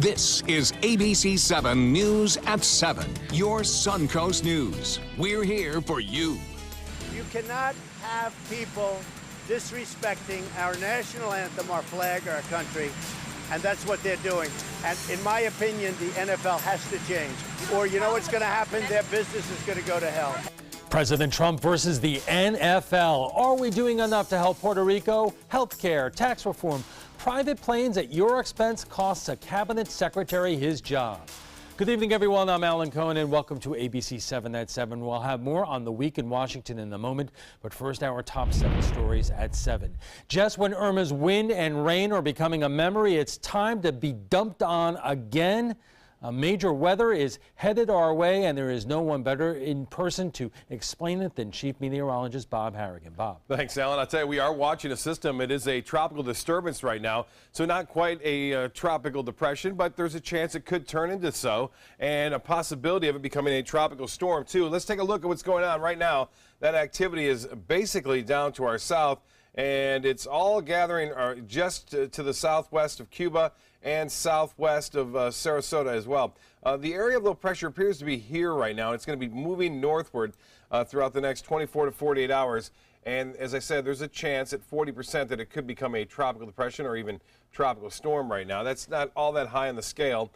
This is ABC7 News at 7, your Suncoast News. We're here for you. You cannot have people disrespecting our national anthem, our flag, our country, and that's what they're doing. And in my opinion, the NFL has to change. Or you know what's going to happen? Their business is going to go to hell. President Trump versus the NFL. Are we doing enough to help Puerto Rico? Health care, tax reform, private planes at your expense costs a cabinet secretary his job. Good evening, everyone. I'm Alan Cohen, and welcome to ABC 7 at 7. We'll have more on the week in Washington in a moment, but first, our top 7 stories at 7. Just when Irma's wind and rain are becoming a memory, it's time to be dumped on again. Major weather is headed our way, and there is no one better in person to explain it than Chief Meteorologist Bob Harrigan. Bob. Thanks, Alan. I'll tell you, we are watching a system. It is a tropical disturbance right now, so not quite a tropical depression, but there's a chance it could turn into so, and a possibility of it becoming a tropical storm, too. Let's take a look at what's going on right now. That activity is basically down to our south, and it's all gathering just to the southwest of Cuba and southwest of Sarasota as well. The area of low pressure appears to be here right now. It's going to be moving northward throughout the next 24 to 48 hours. And as I said, there's a chance at 40% that it could become a tropical depression or even tropical storm right now. That's not all that high on the scale.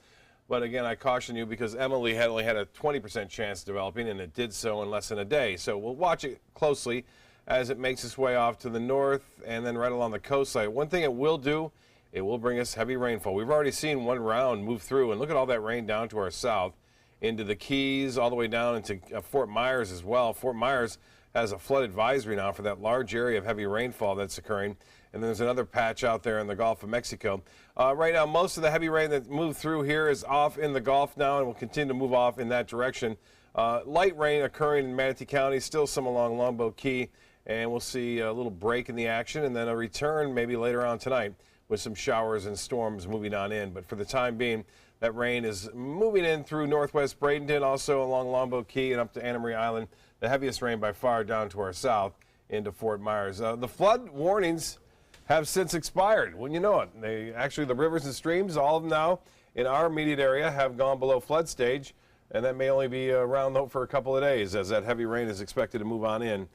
But again, I caution you because Emily had only had a 20% chance of developing, and it did so in less than a day. So we'll watch it closely as it makes its way off to the north and then right along the coastline. One thing it will do, it will bring us heavy rainfall. We've already seen one round move through, and look at all that rain down to our south, into the Keys, all the way down into Fort Myers as well. Fort Myers has a flood advisory now for that large area of heavy rainfall that's occurring. And there's another patch out there in the Gulf of Mexico. Right now, most of the heavy rain that moved through here is off in the Gulf now and will continue to move off in that direction. Light rain occurring in Manatee County, still some along Longboat Key, and we'll see a little break in the action and then a return maybe later on tonight with some showers and storms moving on in. But for the time being, that rain is moving in through northwest Bradenton, also along Longboat Key and up to Anna Maria Island. The heaviest rain by far down to our south into Fort Myers. The flood warnings have since expired. Wouldn't you know it? The rivers and streams, all of them now in our immediate area, have gone below flood stage, and that may only be around though for a couple of days as that heavy rain is expected to move on in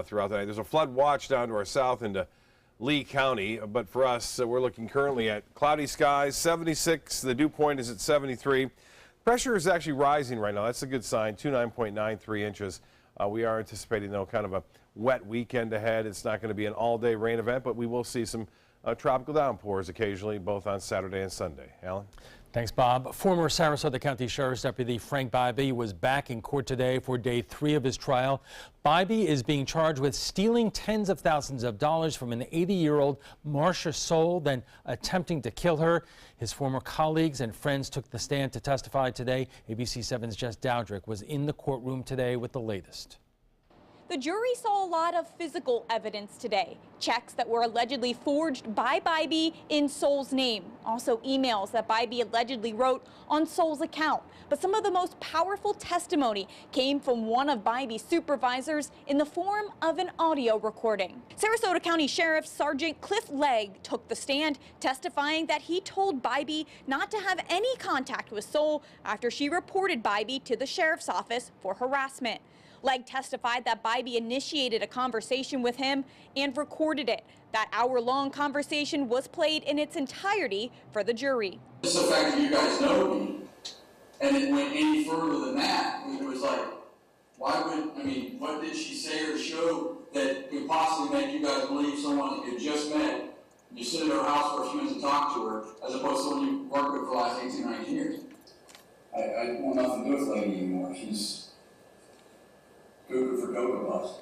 throughout the night. There's a flood watch down to our south into Lee County, but for us, we're looking currently at cloudy skies, 76. The dew point is at 73. Pressure is actually rising right now. That's a good sign, 29.93 inches. We are anticipating, though, kind of a wet weekend ahead. It's not going to be an all-day rain event, but we will see some tropical downpours occasionally, both on Saturday and Sunday. Alan? Thanks, Bob. Former Sarasota County Sheriff's Deputy Frank Bybee was back in court today for day 3 of his trial. Bybee is being charged with stealing tens of thousands of dollars from an 80-year-old Marcia Soul, then attempting to kill her. His former colleagues and friends took the stand to testify today. ABC7's Jess Dowdrick was in the courtroom today with the latest. The jury saw a lot of physical evidence today. Checks that were allegedly forged by Bybee in Soul's name. Also emails that Bybee allegedly wrote on Soul's account. But some of the most powerful testimony came from one of Bybee's supervisors in the form of an audio recording. Sarasota County Sheriff Sergeant Cliff Legg took the stand, testifying that he told Bybee not to have any contact with Soul after she reported Bybee to the sheriff's office for harassment. Legg testified that Bybee initiated a conversation with him and recorded it. That hour-long conversation was played in its entirety for the jury. Just the fact that you guys know me, and it went any further than that, it was like, what did she say or show that could possibly make you guys believe someone that you just met, you sit at her house for a few minutes and talk to her, as opposed to someone you worked with for the last 18, 19 years? I want nothing to do with Lady anymore. She's good for Cocoa Puffs.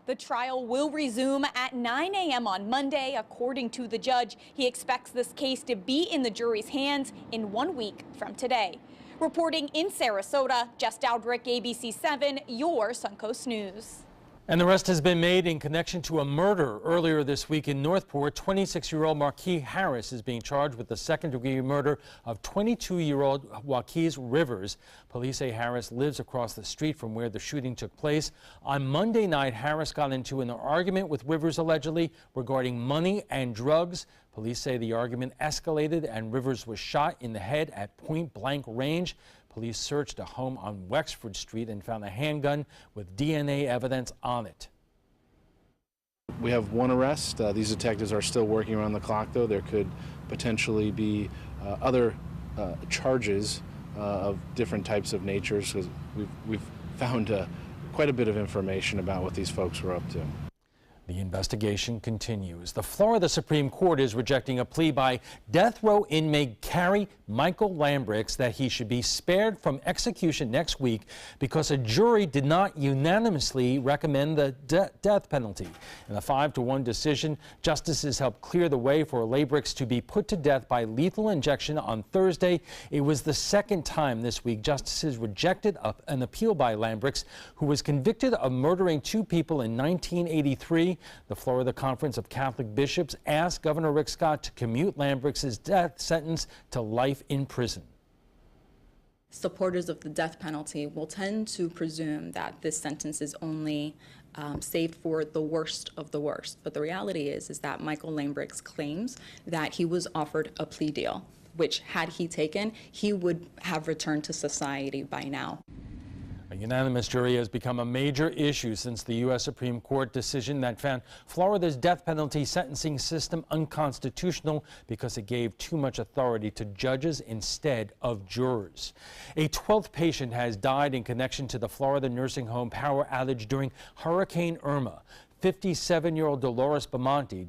The trial will resume at 9 a.m. on Monday. According to the judge, he expects this case to be in the jury's hands in 1 week from today. Reporting in Sarasota, Jess Dowdrick, ABC7, your Suncoast News. And the arrest has been made in connection to a murder earlier this week in Northport. 26-year-old Marquis Harris is being charged with the second-degree murder of 22-year-old Joaquin Rivers. Police say Harris lives across the street from where the shooting took place. On Monday night, Harris got into an argument with Rivers allegedly regarding money and drugs. Police say the argument escalated and Rivers was shot in the head at point-blank range. Police searched a home on Wexford Street and found a handgun with DNA evidence on it. We have one arrest. These detectives are still working around the clock, though. There could potentially be other charges of different types of natures, because we've found quite a bit of information about what these folks were up to. The investigation continues. The Florida Supreme Court is rejecting a plea by death row inmate Carrie Michael Lambrix that he should be spared from execution next week because a jury did not unanimously recommend the death penalty. In a 5-1 decision, justices helped clear the way for Lambrix to be put to death by lethal injection on Thursday. It was the second time this week justices rejected an appeal by Lambrix, who was convicted of murdering 2 people in 1983. The Florida Conference of Catholic Bishops asked Governor Rick Scott to commute Lambrix's death sentence to life in prison. Supporters of the death penalty will tend to presume that this sentence is only saved for the worst of the worst. But the reality is that Michael Lambrix claims that he was offered a plea deal, which had he taken, he would have returned to society by now. A unanimous jury has become a major issue since the U.S. Supreme Court decision that found Florida's death penalty sentencing system unconstitutional because it gave too much authority to judges instead of jurors. A 12th patient has died in connection to the Florida nursing home power outage during Hurricane Irma. 57-year-old Dolores Bamonte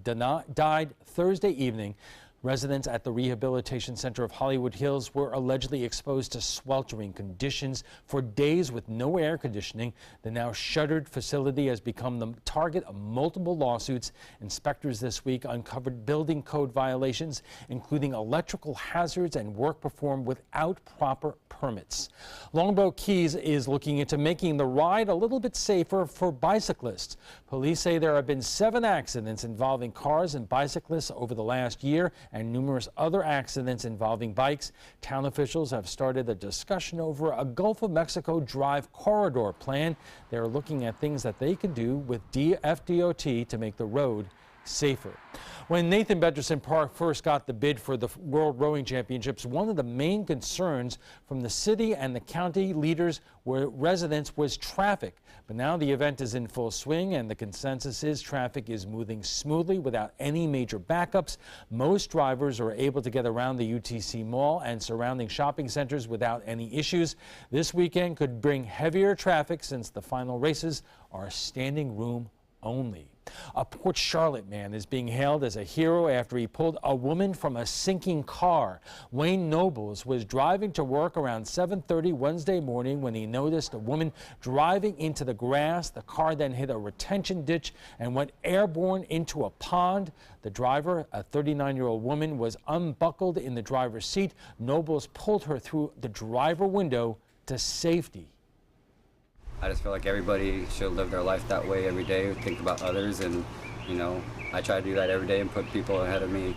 died Thursday evening. Residents at the Rehabilitation Center of Hollywood Hills were allegedly exposed to sweltering conditions for days with no air conditioning. The now shuttered facility has become the target of multiple lawsuits. Inspectors this week uncovered building code violations, including electrical hazards and work performed without proper permits. Longboat Keys is looking into making the ride a little bit safer for bicyclists. Police say there have been 7 accidents involving cars and bicyclists over the last year, and numerous other accidents involving bikes. Town officials have started a discussion over a Gulf of Mexico Drive corridor plan. They're looking at things that they could do with FDOT to make the road safer. When Nathan Bedgerson Park first got the bid for the World Rowing Championships, one of the main concerns from the city and the county leaders residents was traffic. But now the event is in full swing and the consensus is traffic is moving smoothly without any major backups. Most drivers are able to get around the UTC Mall and surrounding shopping centers without any issues. This weekend could bring heavier traffic since the final races are standing room only. A Port Charlotte man is being hailed as a hero after he pulled a woman from a sinking car. Wayne Nobles was driving to work around 7:30 Wednesday morning when he noticed a woman driving into the grass. The car then hit a retention ditch and went airborne into a pond. The driver, a 39-year-old woman, was unbuckled in the driver's seat. Nobles pulled her through the driver window to safety. I just feel like everybody should live their life that way every day, think about others, and, you know, I try to do that every day and put people ahead of me.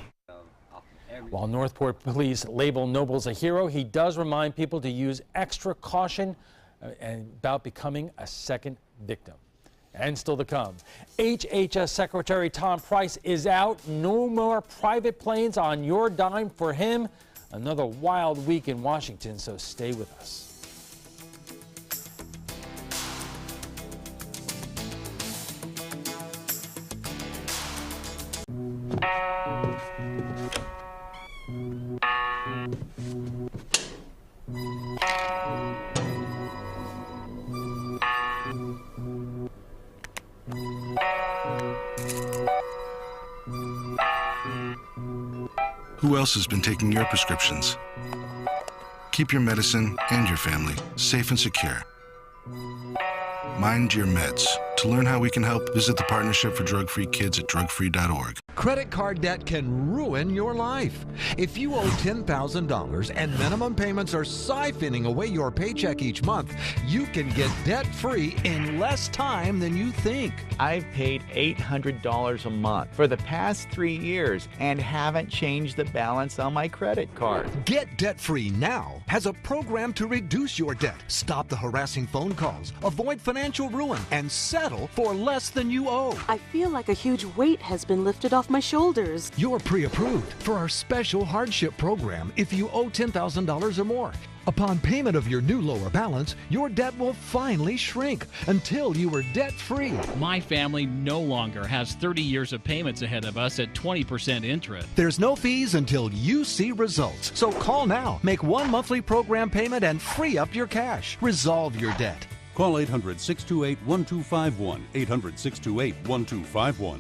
While Northport police label Nobles a hero, he does remind people to use extra caution about becoming a second victim. And still to come, HHS Secretary Tom Price is out. No more private planes on your dime for him. Another wild week in Washington, so stay with us. Who else has been taking your prescriptions? Keep your medicine and your family safe and secure. Mind your meds. To learn how we can help, visit the Partnership for Drug-Free Kids at drugfree.org. Credit card debt can ruin your life. If you owe $10,000 and minimum payments are siphoning away your paycheck each month, you can get debt-free in less time than you think. I've paid $800 a month for the past 3 years and haven't changed the balance on my credit card. Get debt-free now has a program to reduce your debt, stop the harassing phone calls, avoid financial ruin, and settle for less than you owe. I feel like a huge weight has been lifted off my shoulders. You're pre-approved for our special hardship program if you owe $10,000 or more. Upon payment of your new lower balance, your debt will finally shrink until you are debt-free. My family no longer has 30 years of payments ahead of us at 20% interest. There's no fees until you see results. So call now, make one monthly program payment, and free up your cash. Resolve your debt. Call 800-628-1251, 800-628-1251.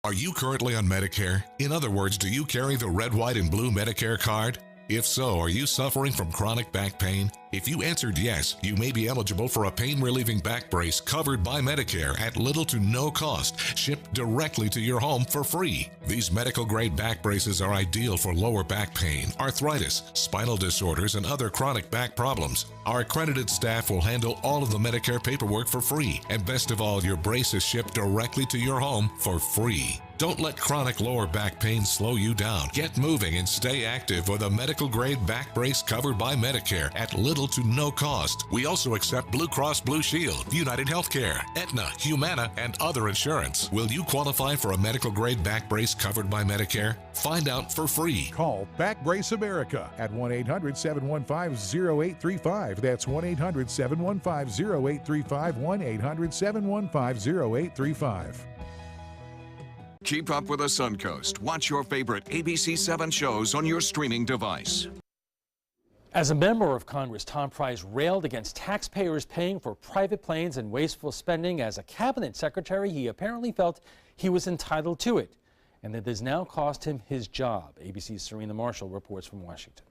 Are you currently on Medicare? In other words, do you carry the red, white, and blue Medicare card? If so, are you suffering from chronic back pain? If you answered yes, you may be eligible for a pain-relieving back brace covered by Medicare at little to no cost, shipped directly to your home for free. These medical-grade back braces are ideal for lower back pain, arthritis, spinal disorders, and other chronic back problems. Our accredited staff will handle all of the Medicare paperwork for free, and best of all, your brace is shipped directly to your home for free. Don't let chronic lower back pain slow you down. Get moving and stay active with a medical-grade back brace covered by Medicare at little to no cost. We also accept Blue Cross Blue Shield, United Healthcare, Aetna, Humana, and other insurance. Will you qualify for a medical-grade back brace covered by Medicare? Find out for free. Call Back Brace America at 1-800-715-0835. That's 1-800-715-0835, 1-800-715-0835. Keep up with the Suncoast. Watch your favorite ABC7 shows on your streaming device. As a member of Congress, Tom Price railed against taxpayers paying for private planes and wasteful spending. As a cabinet secretary, he apparently felt he was entitled to it, and that has now cost him his job. ABC's Serena Marshall reports from Washington.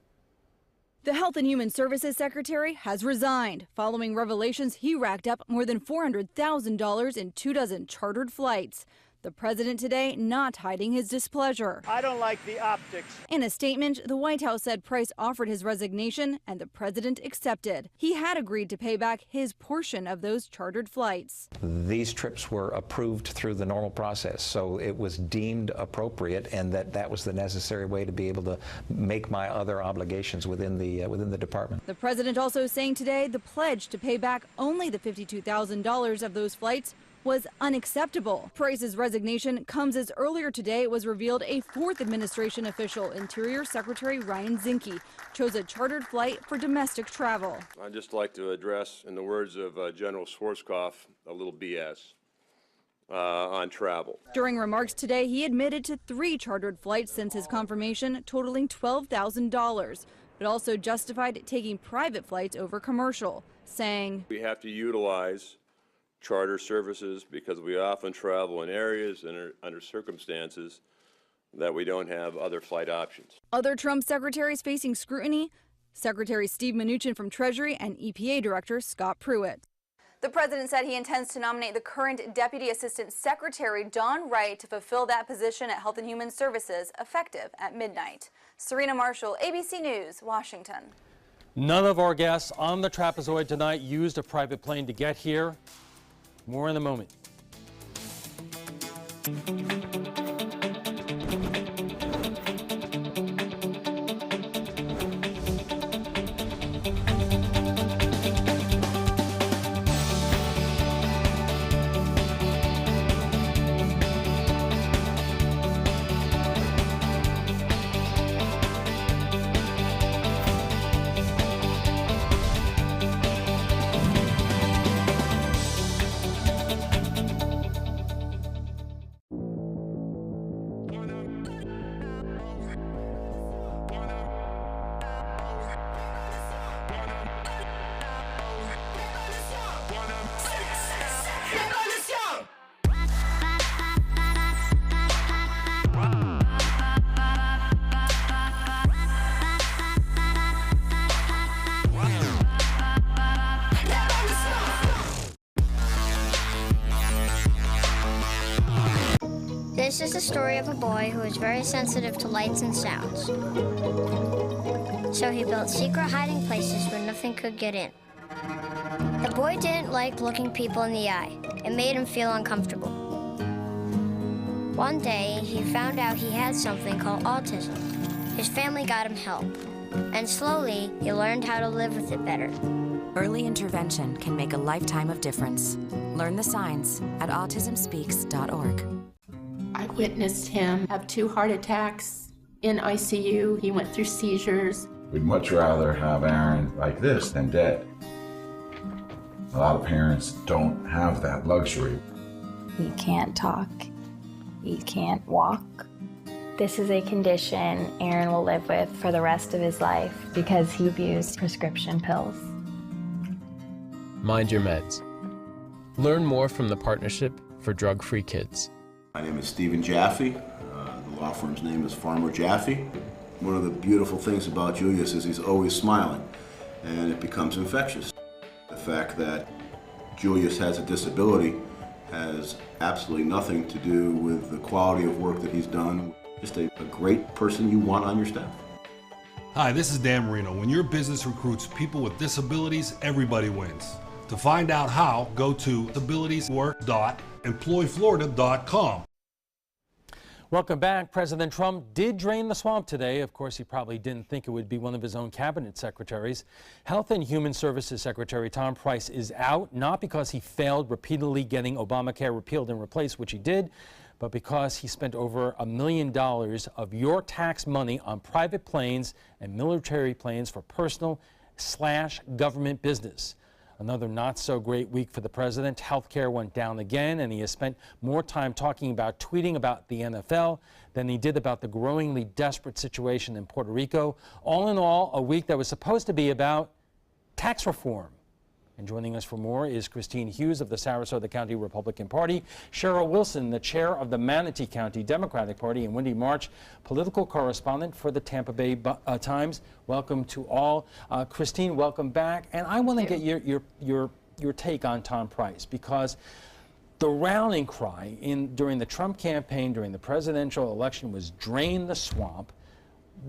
The Health and Human Services Secretary has resigned following revelations he racked up more than $400,000 in 24 chartered flights. The president today not hiding his displeasure. I don't like the optics. In a statement, the White House said Price offered his resignation and the president accepted. He had agreed to pay back his portion of those chartered flights. These trips were approved through the normal process, so it was deemed appropriate, and that was the necessary way to be able to make my other obligations within the department. The president also saying today the pledge to pay back only the $52,000 of those flights was unacceptable. Price's resignation comes as earlier today it was revealed a fourth administration official, Interior Secretary Ryan Zinke, chose a chartered flight for domestic travel. I'd just like to address, in the words of General Schwarzkopf, a little BS on travel. During remarks today, he admitted to 3 chartered flights since his confirmation, totaling $12,000, but also justified taking private flights over commercial, saying, "We have to utilize charter services because we often travel in areas and under circumstances that we don't have other flight options." Other Trump secretaries facing scrutiny, Secretary Steve Mnuchin from Treasury and EPA Director Scott Pruitt. The president said he intends to nominate the current Deputy Assistant Secretary Don Wright to fulfill that position at Health and Human Services effective at midnight. Serena Marshall, ABC News, Washington. None of our guests on the trapezoid tonight used a private plane to get here. More in a moment. This is the story of a boy who is very sensitive to lights and sounds. So he built secret hiding places where nothing could get in. The boy didn't like looking people in the eye. It made him feel uncomfortable. One day, he found out he had something called autism. His family got him help, and slowly, he learned how to live with it better. Early intervention can make a lifetime of difference. Learn the signs at autismspeaks.org. I witnessed him have 2 heart attacks in ICU. He went through seizures. We'd much rather have Aaron like this than dead. A lot of parents don't have that luxury. He can't talk. He can't walk. This is a condition Aaron will live with for the rest of his life because he abused prescription pills. Mind your meds. Learn more from the Partnership for Drug-Free Kids. My name is Stephen Jaffe. The law firm's name is Farmer Jaffe. One of the beautiful things about Julius is he's always smiling, and it becomes infectious. The fact that Julius has a disability has absolutely nothing to do with the quality of work that he's done. Just a great person you want on your staff. Hi, this is Dan Marino. When your business recruits people with disabilities, everybody wins. To find out how, go to disabilitieswork.employflorida.com. Welcome back. President Trump did drain the swamp today. Of course, he probably didn't think it would be one of his own cabinet secretaries. Health and Human Services Secretary Tom Price is out, not because he failed repeatedly getting Obamacare repealed and replaced, which he did, but because he spent over $1 million of your tax money on private planes and military planes for personal/government business. Another not-so-great week for the president. Healthcare went down again, and he has spent more time tweeting about the NFL than he did about the growingly desperate situation in Puerto Rico. All in all, a week that was supposed to be about tax reform. And joining us for more is Christine Hughes of the Sarasota County Republican Party, Cheryl Wilson, the chair of the Manatee County Democratic Party, and Wendy March, political correspondent for the Tampa Bay Times. Welcome to all. Christine, welcome back. And I want to get your take on Tom Price, because the rallying cry during the Trump campaign, during the presidential election, was drain the swamp.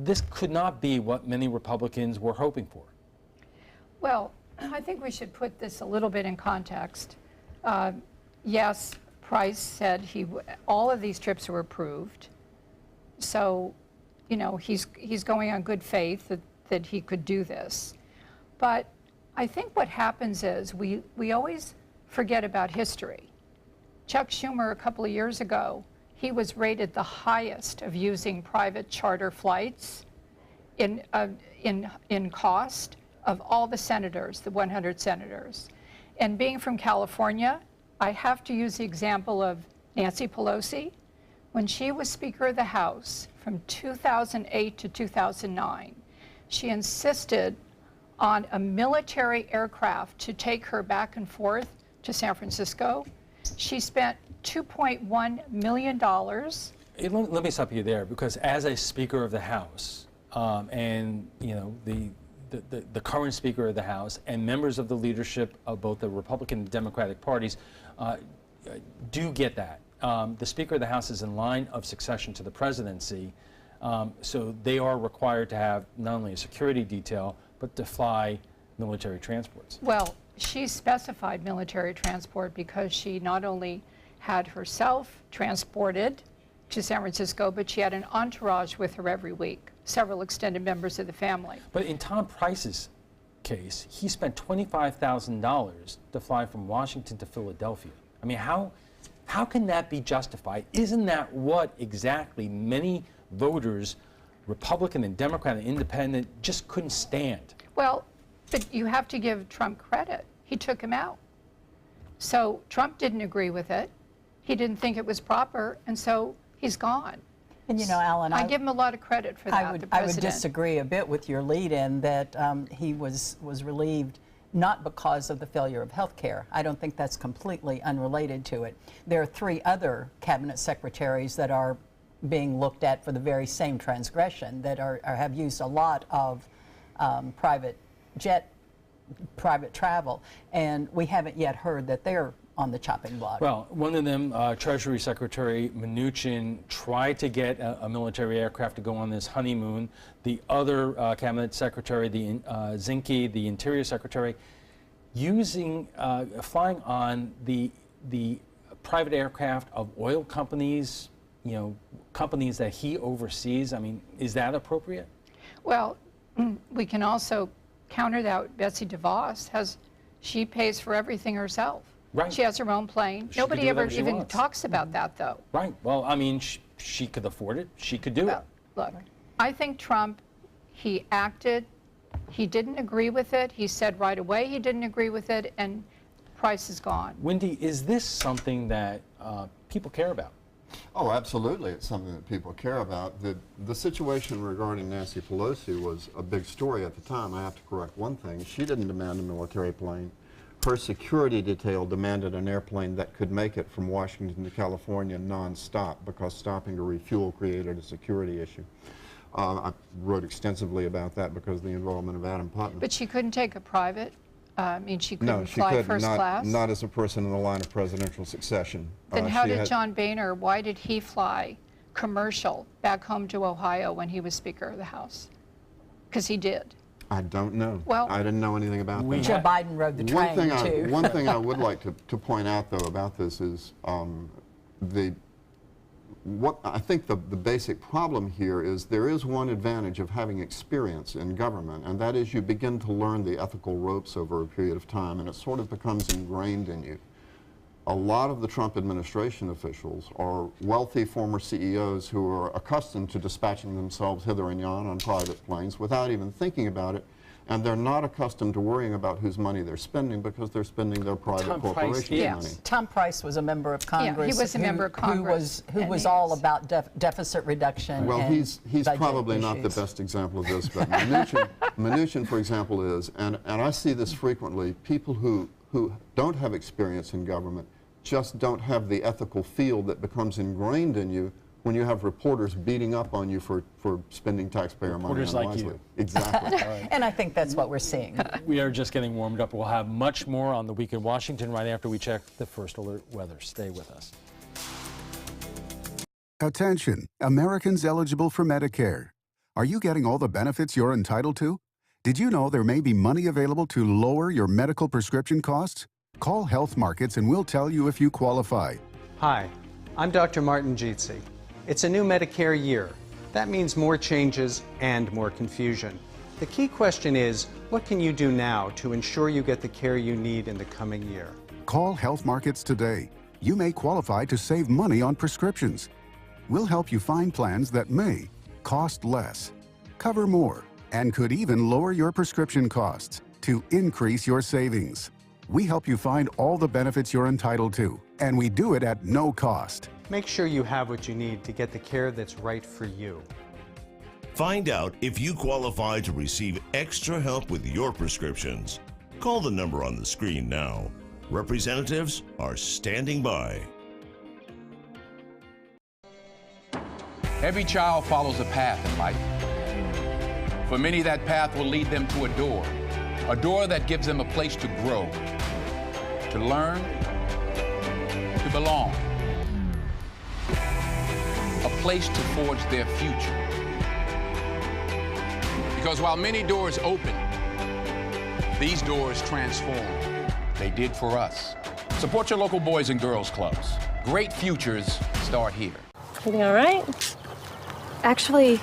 This could not be what many Republicans were hoping for. Well, I think we should put this a little bit in context. Yes, Price said all of these trips were approved. So, you know, he's going on good faith that he could do this. But I think what happens is we always forget about history. Chuck Schumer, a couple of years ago, he was rated the highest of using private charter flights in cost of all the senators, the 100 senators. And being from California, I have to use the example of Nancy Pelosi. When she was Speaker of the House from 2008 to 2009, she insisted on a military aircraft to take her back and forth to San Francisco. She spent $2.1 million. Let me stop you there, because as a Speaker of the House, and you know, the current Speaker of the House and members of the leadership of both the Republican and Democratic parties do get that. The Speaker of the House is in line of succession to the presidency, so they are required to have not only a security detail, but to fly military transports. Well, she specified military transport because she not only had herself transported to San Francisco, but she had an entourage with her every week, several extended members of the family. But in Tom Price's case, he spent $25,000 to fly from Washington to Philadelphia. I mean, how can that be justified? Isn't that what exactly many voters, Republican and Democrat and Independent, just couldn't stand? Well, but you have to give Trump credit. He took him out. So Trump didn't agree with it. He didn't think it was proper, and so he's gone. And you know, Alan, I give him a lot of credit for that. I would disagree a bit with your lead-in that he was relieved not because of the failure of health care. I don't think that's completely unrelated to it. There are 3 other cabinet secretaries that are being looked at for the very same transgression, that have used a lot of private travel, and we haven't yet heard that they're on the chopping block. Well, one of them, Treasury Secretary Mnuchin, tried to get a military aircraft to go on this honeymoon. The other cabinet secretary, Zinke, the Interior Secretary, flying on the private aircraft of oil companies, companies that he oversees. I mean, is that appropriate? Well, we can also counter that with Betsy DeVos. She pays for everything herself. Right. She has her own plane. Nobody ever even talks about that, though. Right. Well, I mean, she could afford it. She could do it. Look, I think Trump, he acted. He didn't agree with it. He said right away he didn't agree with it, and price is gone. Wendy, is this something that people care about? Oh, absolutely. It's something that people care about. The situation regarding Nancy Pelosi was a big story at the time. I have to correct one thing. She didn't demand a military plane. Her security detail demanded an airplane that could make it from Washington to California nonstop, because stopping to refuel created a security issue. I wrote extensively about that because of the involvement of Adam Putnam. But she couldn't take a private? I mean, she couldn't fly first class? Not as a person in the line of presidential succession. Then how did John Boehner, why did he fly commercial back home to Ohio when he was Speaker of the House? Because he did. I don't know. Well, I didn't know anything about that. Joe Biden rode the train, too. One thing I would like to point out, though, about this is what I think the basic problem here is there is one advantage of having experience in government, and that is you begin to learn the ethical ropes over a period of time, and it sort of becomes ingrained in you. A lot of the Trump administration officials are wealthy former CEOs who are accustomed to dispatching themselves hither and yon on private planes without even thinking about it, and they're not accustomed to worrying about whose money they're spending because they're spending their private corporation's money. Tom Price was a member of Congress. Yeah, he was a member of Congress. Who was all about deficit reduction. Well, and he's probably not the best example of this, but Mnuchin, for example, is, and I see this frequently, people who don't have experience in government just don't have the ethical field that becomes ingrained in you when you have reporters beating up on you for spending taxpayer money unwisely. Like you. Exactly. Right. And I think that's what we're seeing. We are just getting warmed up. We'll have much more on the Week in Washington right after we check the First Alert weather. Stay with us. Attention, Americans eligible for Medicare. Are you getting all the benefits you're entitled to? Did you know there may be money available to lower your medical prescription costs? Call Health Markets and we'll tell you if you qualify. Hi, I'm Dr. Martin Jeetsi. It's a new Medicare year. That means more changes and more confusion. The key question is, what can you do now to ensure you get the care you need in the coming year? Call Health Markets today. You may qualify to save money on prescriptions. We'll help you find plans that may cost less, cover more, and could even lower your prescription costs to increase your savings. We help you find all the benefits you're entitled to, and we do it at no cost. Make sure you have what you need to get the care that's right for you. Find out if you qualify to receive extra help with your prescriptions. Call the number on the screen now. Representatives are standing by. Every child follows a path in life. For many, that path will lead them to a door that gives them a place to grow, to learn, to belong, a place to forge their future. Because while many doors open, these doors transform. They did for us. Support your local Boys and Girls Clubs. Great futures start here. Everything all right? Actually,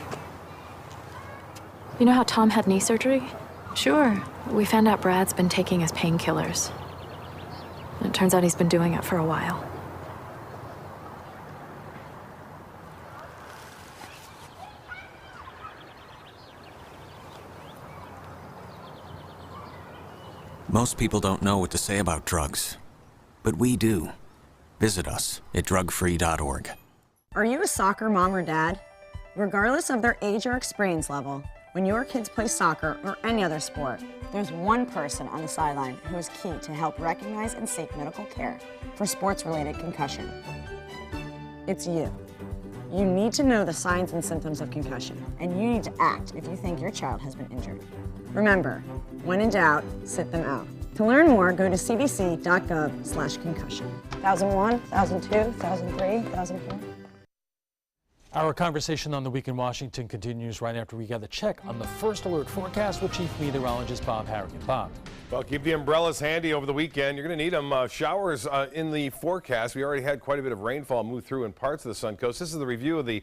you know how Tom had knee surgery? Sure. We found out Brad's been taking his painkillers. And it turns out he's been doing it for a while. Most people don't know what to say about drugs, but we do. Visit us at drugfree.org. Are you a soccer mom or dad? Regardless of their age or experience level, when your kids play soccer or any other sport, there's one person on the sideline who is key to help recognize and seek medical care for sports-related concussion. It's you. You need to know the signs and symptoms of concussion, and you need to act if you think your child has been injured. Remember, when in doubt, sit them out. To learn more, go to cdc.gov/concussion. 1001, 1002, 1003, 1004. Our conversation on the Week in Washington continues right after we get a check on the first alert forecast with Chief Meteorologist Bob Harrigan. Bob. Well, keep the umbrellas handy over the weekend. You're going to need them. Showers in the forecast. We already had quite a bit of rainfall move through in parts of the Suncoast. This is the review of the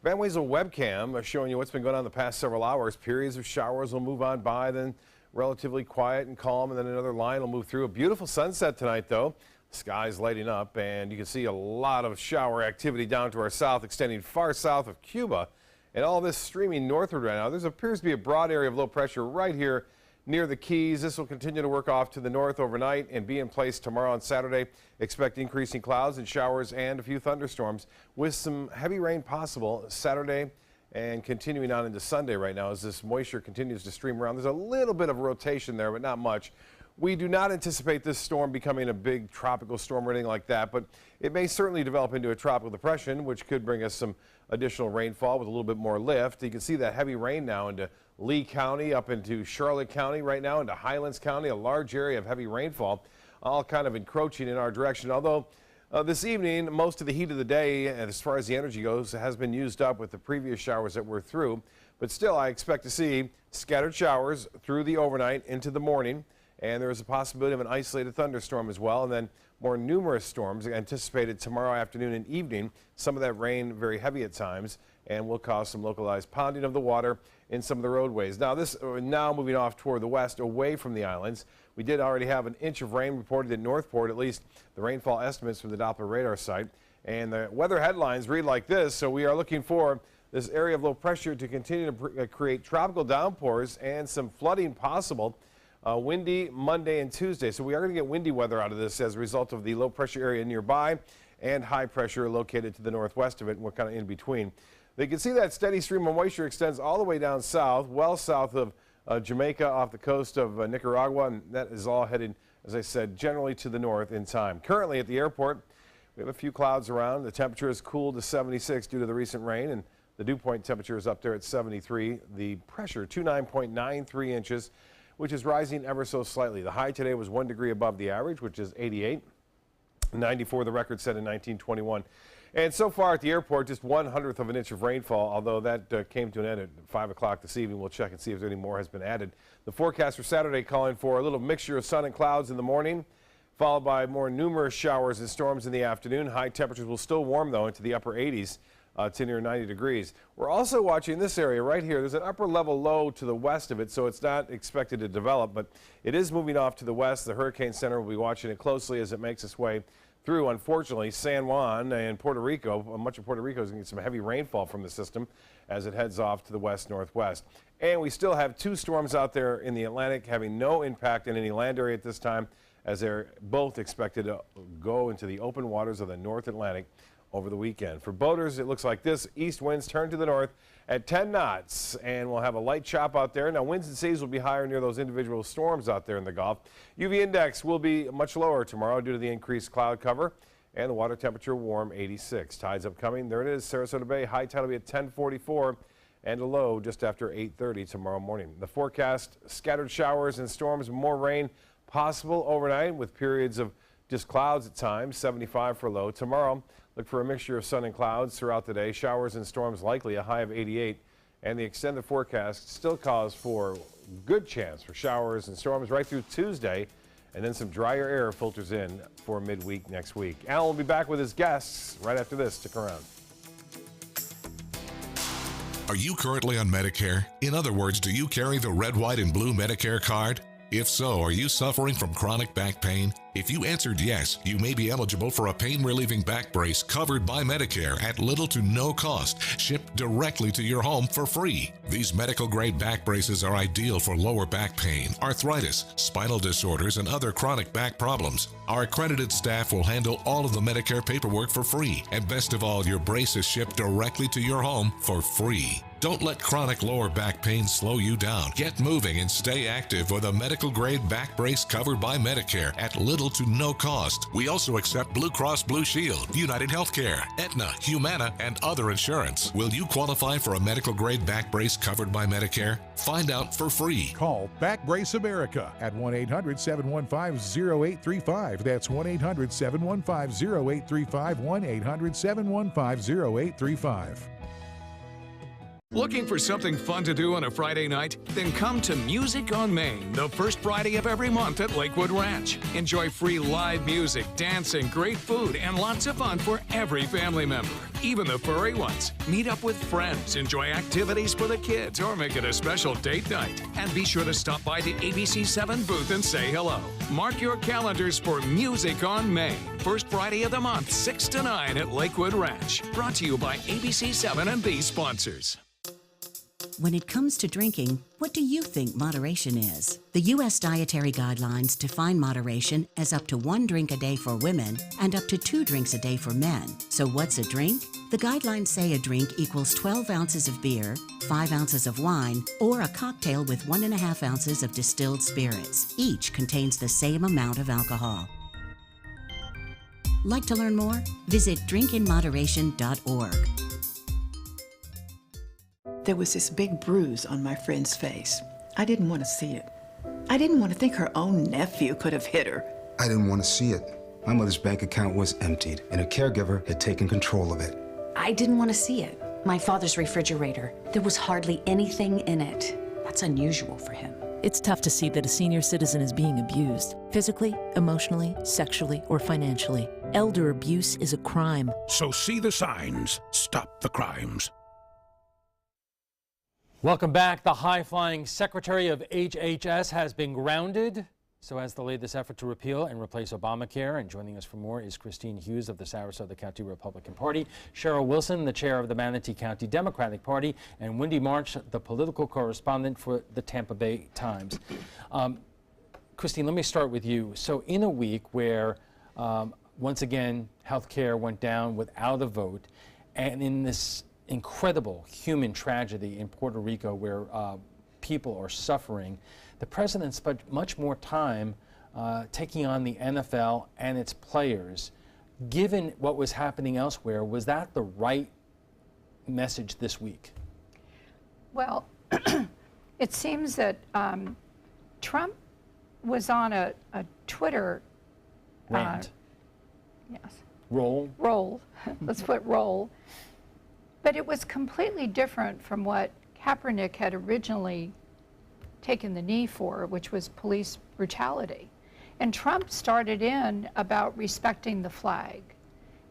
Van Wezel webcam showing you what's been going on the past several hours. Periods of showers will move on by, then relatively quiet and calm, and then another line will move through. A beautiful sunset tonight, though. Skies lighting up, and you can see a lot of shower activity down to our south, extending far south of Cuba, and all this streaming northward right now. There appears to be a broad area of low pressure right here near the Keys. This will continue to work off to the north overnight and be in place tomorrow on Saturday. Expect increasing clouds and showers and a few thunderstorms with some heavy rain possible Saturday and continuing on into Sunday right now as this moisture continues to stream around. There's a little bit of rotation there, but not much. We do not anticipate this storm becoming a big tropical storm or anything like that, but it may certainly develop into a tropical depression, which could bring us some additional rainfall with a little bit more lift. You can see that heavy rain now into Lee County, up into Charlotte County right now, into Highlands County, a large area of heavy rainfall, all kind of encroaching in our direction. Although this evening, most of the heat of the day, as far as the energy goes, has been used up with the previous showers that we're through. But still, I expect to see scattered showers through the overnight into the morning. And there is a possibility of an isolated thunderstorm as well, and then more numerous storms anticipated tomorrow afternoon and evening. Some of that rain very heavy at times and will cause some localized ponding of the water in some of the roadways. Now moving off toward the west away from the islands. We did already have an inch of rain reported in Northport, at least the rainfall estimates from the Doppler radar site. And the weather headlines read like this. So we are looking for this area of low pressure to continue to create tropical downpours and some flooding possible. Windy Monday and Tuesday. So we are going to get windy weather out of this as a result of the low pressure area nearby and high pressure located to the northwest of it, and we're kind of in between. They can see that steady stream of moisture extends all the way down south, well south of Jamaica off the coast of Nicaragua, and that is all headed, as I said, generally to the north in time. Currently at the airport, we have a few clouds around. The temperature is cooled to 76 due to the recent rain, and the dew point temperature is up there at 73. The pressure, 29.93 inches. Which is rising ever so slightly. The high today was 1 degree above the average, which is 88. 94, the record set in 1921. And so far at the airport, just 1/100th of an inch of rainfall, although that came to an end at 5 o'clock this evening. We'll check and see if any more has been added. The forecast for Saturday calling for a little mixture of sun and clouds in the morning, followed by more numerous showers and storms in the afternoon. High temperatures will still warm, though, into the upper 80s. To near 90 degrees. We're also watching this area right here. There's an upper level low to the west of it, so it's not expected to develop, but it is moving off to the west. The Hurricane Center will be watching it closely as it makes its way through, unfortunately, San Juan and Puerto Rico. Much of Puerto Rico is going to get some heavy rainfall from the system as it heads off to the west-northwest. And we still have two storms out there in the Atlantic having no impact in any land area at this time, as they're both expected to go into the open waters of the North Atlantic over the weekend. For boaters, it looks like this. East winds turn to the north at 10 knots, and we'll have a light chop out there. Now, winds and seas will be higher near those individual storms out there in the Gulf. UV index will be much lower tomorrow due to the increased cloud cover, and the water temperature warm 86. Tides upcoming. There it is, Sarasota Bay. High tide will be at 10:44 and a low just after 8:30 tomorrow morning. The forecast, scattered showers and storms, more rain possible overnight with periods of just clouds at times, 75 for low. Tomorrow, look for a mixture of sun and clouds throughout the day. Showers and storms likely, a high of 88. And the extended forecast still calls for good chance for showers and storms right through Tuesday. And then some drier air filters in for midweek next week. Alan will be back with his guests right after this. Stick around. Are you currently on Medicare? In other words, do you carry the red, white, and blue Medicare card? If so, are you suffering from chronic back pain? If you answered yes, you may be eligible for a pain-relieving back brace covered by Medicare at little to no cost, shipped directly to your home for free. These medical-grade back braces are ideal for lower back pain, arthritis, spinal disorders, and other chronic back problems. Our accredited staff will handle all of the Medicare paperwork for free. And best of all, your brace is shipped directly to your home for free. Don't let chronic lower back pain slow you down. Get moving and stay active with a medical-grade back brace covered by Medicare at little to no cost. We also accept Blue Cross Blue Shield, United Healthcare, Aetna, Humana, and other insurance. Will you qualify for a medical-grade back brace covered by Medicare? Find out for free. Call Back Brace America at 1-800-715-0835. That's 1-800-715-0835, 1-800-715-0835. Looking for something fun to do on a Friday night? Then come to Music on Main, the first Friday of every month at Lakewood Ranch. Enjoy free live music, dancing, great food, and lots of fun for every family member, even the furry ones. Meet up with friends, enjoy activities for the kids, or make it a special date night. And be sure to stop by the ABC7 booth and say hello. Mark your calendars for Music on Main, first Friday of the month, 6 to 9 at Lakewood Ranch. Brought to you by ABC7 and these sponsors. When it comes to drinking, what do you think moderation is? The U.S. Dietary Guidelines define moderation as up to 1 drink a day for women and up to 2 drinks a day for men. So what's a drink? The guidelines say a drink equals 12 ounces of beer, 5 ounces of wine, or a cocktail with 1.5 ounces of distilled spirits. Each contains the same amount of alcohol. Like to learn more? Visit drinkinmoderation.org. There was this big bruise on my friend's face. I didn't want to see it. I didn't want to think her own nephew could have hit her. I didn't want to see it. My mother's bank account was emptied, and a caregiver had taken control of it. I didn't want to see it. My father's refrigerator. There was hardly anything in it. That's unusual for him. It's tough to see that a senior citizen is being abused, physically, emotionally, sexually, or financially. Elder abuse is a crime. So see the signs. Stop the crimes. Welcome back. The high-flying Secretary of HHS has been grounded, so has the latest effort to repeal and replace Obamacare. And joining us for more is Christine Hughes of the Sarasota County Republican Party, Cheryl Wilson, the chair of the Manatee County Democratic Party, and Wendy March, the political correspondent for the Tampa Bay Times. Christine, let me start with you. So in a week where, once again, health care went down without a vote, and in this incredible human tragedy in Puerto Rico where people are suffering, the president spent much more time taking on the NFL and its players. Given what was happening elsewhere, was that the right message this week? Well, it seems that Trump was on a Twitter rant. Yes. Roll. Let's put roll. But it was completely different from what Kaepernick had originally taken the knee for, which was police brutality. And Trump started in about respecting the flag.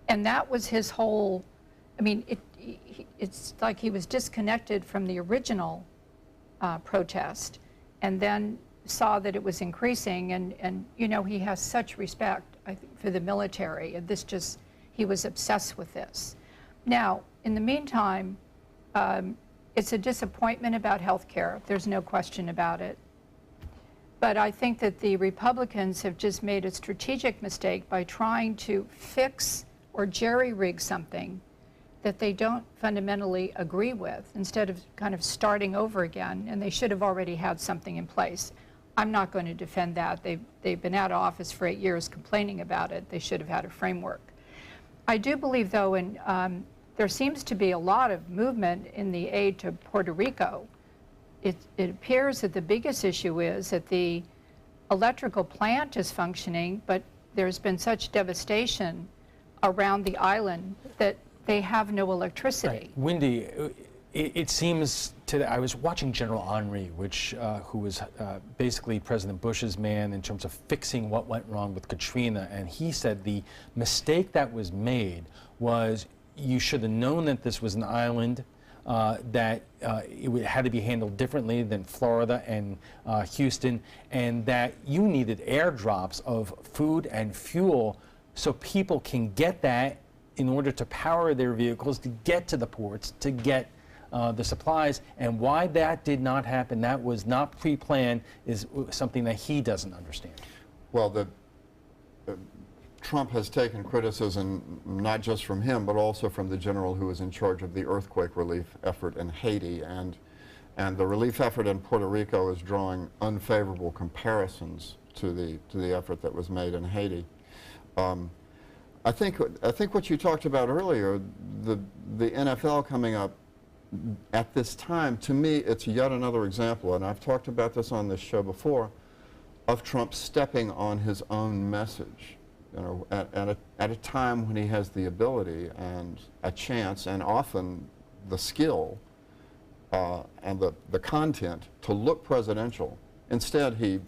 And that was his whole, I mean, it's like he was disconnected from the original protest and then saw that it was increasing. And you know, he has such respect, I think, for the military. And he was obsessed with this. Now, in the meantime, it's a disappointment about health care. There's no question about it. But I think that the Republicans have just made a strategic mistake by trying to fix or jerry-rig something that they don't fundamentally agree with, instead of kind of starting over again, and they should have already had something in place. I'm not going to defend that. They've been out of office for 8 years complaining about it. They should have had a framework. I do believe, though, there seems to be a lot of movement in the aid to Puerto Rico. It appears that the biggest issue is that the electrical plant is functioning, but there's been such devastation around the island that they have no electricity. Right. Wendy, it seems I was watching General Henry, who was basically President Bush's man in terms of fixing what went wrong with Katrina, and he said the mistake that was made was you should have known that this was an island, that it had to be handled differently than Florida and Houston, and that you needed airdrops of food and fuel so people can get that in order to power their vehicles, to get to the ports, to get the supplies. And why that did not happen, that was not pre-planned, is something that he doesn't understand. Well, Trump has taken criticism not just from him, but also from the general who was in charge of the earthquake relief effort in Haiti. And the relief effort in Puerto Rico is drawing unfavorable comparisons to the effort that was made in Haiti. I think what you talked about earlier, the NFL coming up at this time, to me, it's yet another example, and I've talked about this on this show before, of Trump stepping on his own message. You know, at a time when he has the ability and a chance and often the skill and the content to look presidential. Instead, he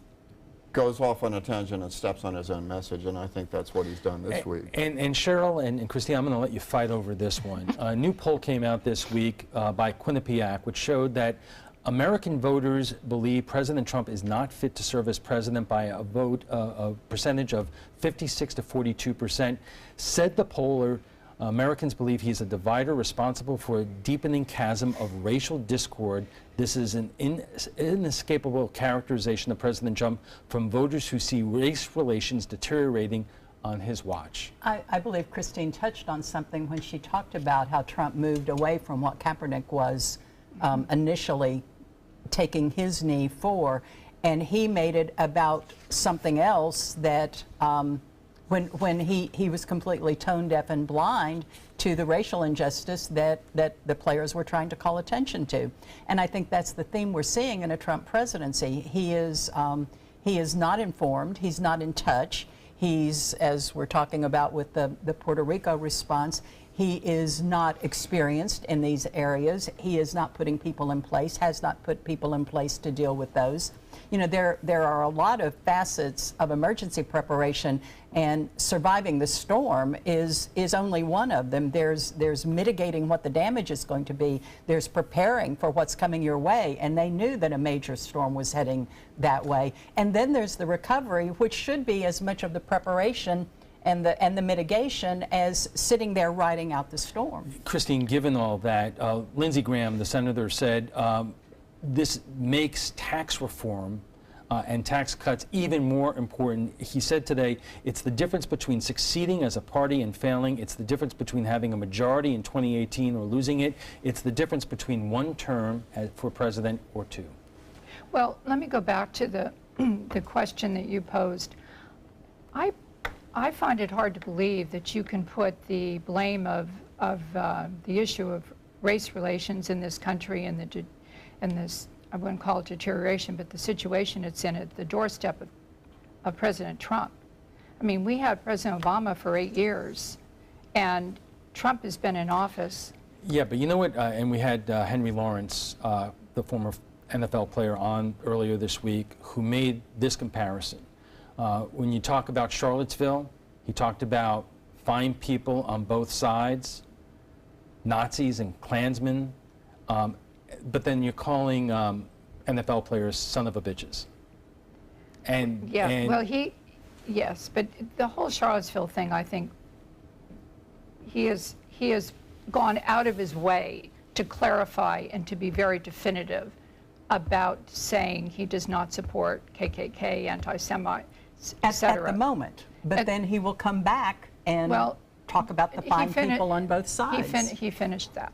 goes off on a tangent and steps on his own message, and I think that's what he's done this week. And Cheryl and Christine, I'm going to let you fight over this one. A new poll came out this week by Quinnipiac, which showed that American voters believe President Trump is not fit to serve as president by a percentage of 56 to 42%. Said the poller, Americans believe he's a divider responsible for a deepening chasm of racial discord. This is an inescapable characterization of President Trump from voters who see race relations deteriorating on his watch. I believe Christine touched on something when she talked about how Trump moved away from what Kaepernick was initially taking his knee for, and he made it about something else that when he was completely tone deaf and blind to the racial injustice that the players were trying to call attention to. And I think that's the theme we're seeing in a Trump presidency. He is not informed, he's not in touch, he's, as we're talking about with the Puerto Rico response, he is not experienced in these areas. He is not putting people in place, has not put people in place to deal with those. You know, there are a lot of facets of emergency preparation, and surviving the storm is only one of them. There's mitigating what the damage is going to be. There's preparing for what's coming your way, and they knew that a major storm was heading that way. And then there's the recovery, which should be as much of the preparation and the mitigation as sitting there riding out the storm. Christine, given all that, Lindsey Graham, the senator, said this makes tax reform and tax cuts even more important. He said today, it's the difference between succeeding as a party and failing. It's the difference between having a majority in 2018 or losing it. It's the difference between one term for president or two. Well, let me go back to the question that you posed. I find it hard to believe that you can put the blame of the issue of race relations in this country and this, I wouldn't call it deterioration, but the situation it's in at the doorstep of President Trump. I mean, we had President Obama for 8 years, and Trump has been in office. Yeah, but you know what, and we had Henry Lawrence, the former NFL player, on earlier this week, who made this comparison. When you talk about Charlottesville, he talked about fine people on both sides, Nazis and Klansmen, but then you're calling NFL players son of a bitches. And yeah, well, yes, but the whole Charlottesville thing, I think he has gone out of his way to clarify and to be very definitive about saying he does not support KKK, anti-Semite, etc. At the moment, but then he will come back and talk about the fine people on both sides. He finished that.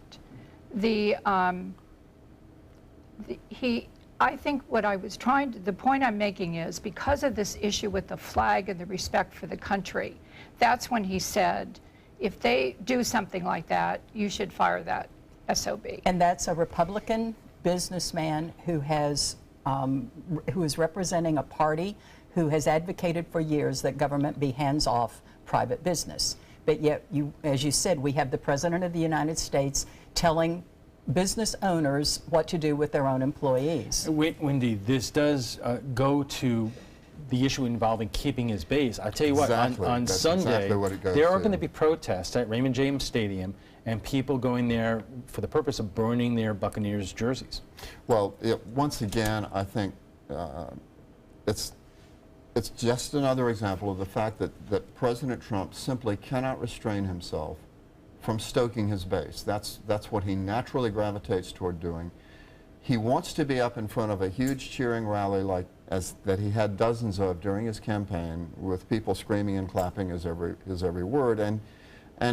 I think what I was the point I'm making is, because of this issue with the flag and the respect for the country, that's when he said, if they do something like that, you should fire that SOB. And that's a Republican businessman who is representing a party who has advocated for years that government be hands-off private business. But yet, as you said, we have the President of the United States telling business owners what to do with their own employees. Wendy, this does go to the issue involving keeping his base. I tell you what, on Sunday, there are going to be protests at Raymond James Stadium and people going there for the purpose of burning their Buccaneers jerseys. Well, once again, I think it's just another example of the fact that President Trump simply cannot restrain himself from stoking his base. That's what he naturally gravitates toward doing. He wants to be up in front of a huge cheering rally like that he had dozens of during his campaign, with people screaming and clapping his every word, and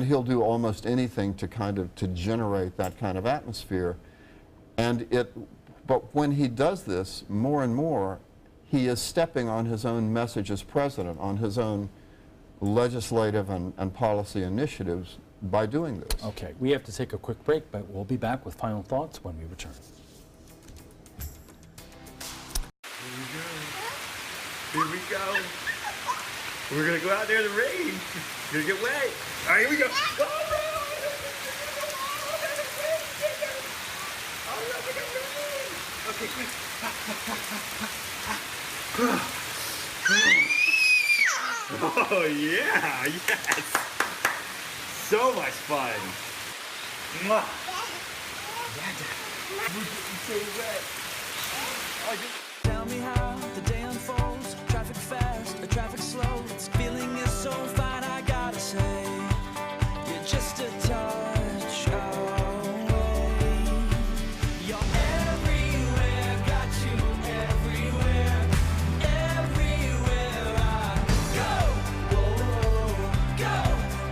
he'll do almost anything to generate that kind of atmosphere. But when he does this more and more, he is stepping on his own message as president, on his own legislative and policy initiatives by doing this. Okay, we have to take a quick break, but we'll be back with final thoughts when we return. Here we go. We're gonna go out there in the rain. You're gonna get wet. All right, here we go. Go, okay, quick. Oh yeah, yes. So much fun. Mwah. So wet. Tell me how the day unfolds. Traffic fast or traffic slow. This feeling is so fine, I gotta say. You're just a touch away. You're everywhere, got you everywhere. Everywhere I go, whoa, go.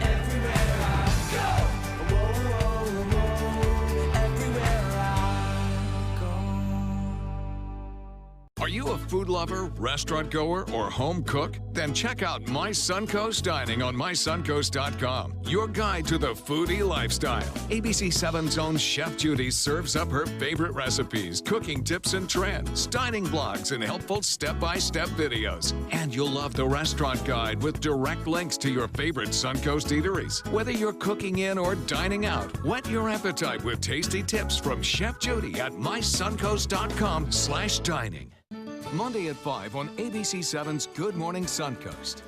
Everywhere I go, whoa, whoa. Everywhere I go. Are you a food lover, restaurant goer, or home cook? Then check out My Suncoast Dining on mysuncoast.com, your guide to the foodie lifestyle. ABC7's own Chef Judy serves up her favorite recipes, cooking tips and trends, dining blogs, and helpful step-by-step videos. And you'll love the restaurant guide with direct links to your favorite Suncoast eateries. Whether you're cooking in or dining out, whet your appetite with tasty tips from Chef Judy at mysuncoast.com/dining. Monday at 5 on ABC7's Good Morning Suncoast.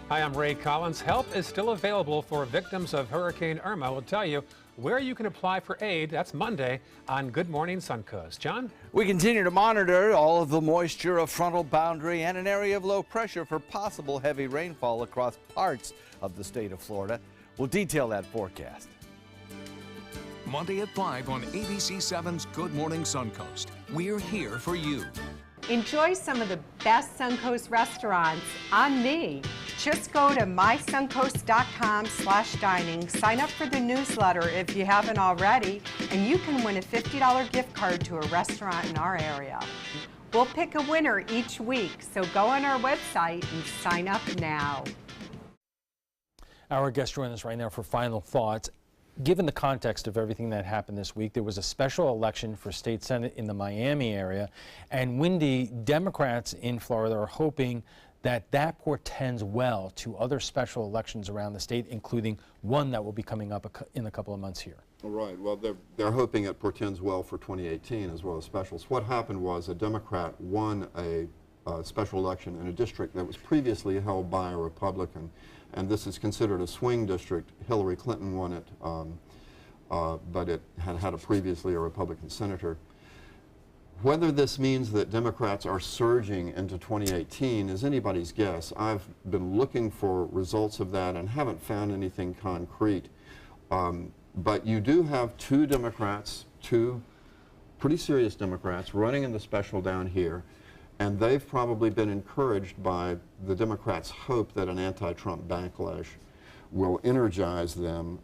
Hi, I'm Ray Collins. Help is still available for victims of Hurricane Irma. We'll tell you where you can apply for aid. That's Monday on Good Morning Suncoast. John? We continue to monitor all of the moisture, a frontal boundary, and an area of low pressure for possible heavy rainfall across parts of the state of Florida. We'll detail that forecast. Monday at 5 on ABC7's Good Morning Suncoast. We're here for you. Enjoy some of the best Suncoast restaurants on me. Just go to mysuncoast.com/dining, sign up for the newsletter if you haven't already, and you can win a $50 gift card to a restaurant in our area. We'll pick a winner each week, so go on our website and sign up now. Our guest joining us right now for final thoughts. Given the context of everything that happened this week, there was a special election for state senate in the Miami area, and Wendy, Democrats in Florida are hoping that that portends well to other special elections around the state, including one that will be coming up in a couple of months here. Right. Well, they're hoping it portends well for 2018 as well as specials. What happened was a Democrat won a special election in a district that was previously held by a Republican, and this is considered a swing district. Hillary Clinton won it, but it had previously a Republican senator. Whether this means that Democrats are surging into 2018 is anybody's guess. I've been looking for results of that and haven't found anything concrete. But you do have two Democrats, two pretty serious Democrats, running in the special down here. And they've probably been encouraged by the Democrats' hope that an anti-Trump backlash will energize them.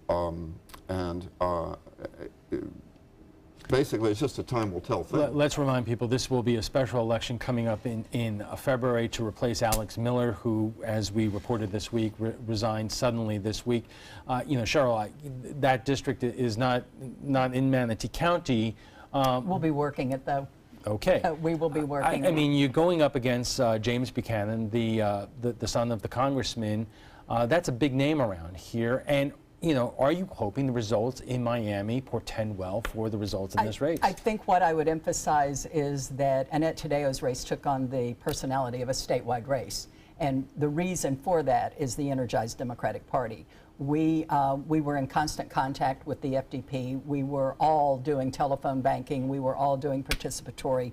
Basically, it's just a time will tell thing. Let's remind people this will be a special election coming up in February to replace Alex Miller, who, as we reported this week, resigned suddenly this week. You know, Cheryl, that district is not in Manatee County. We'll be working it, though. Okay. We will be working. I mean, you're going up against James Buchanan, the son of the congressman. That's a big name around here. And, you know, are you hoping the results in Miami portend well for the results in this race? I think what I would emphasize is that Annette Tadeo's race took on the personality of a statewide race. And the reason for that is the energized Democratic Party. We were in constant contact with the FDP. We were all doing telephone banking. We were all doing participatory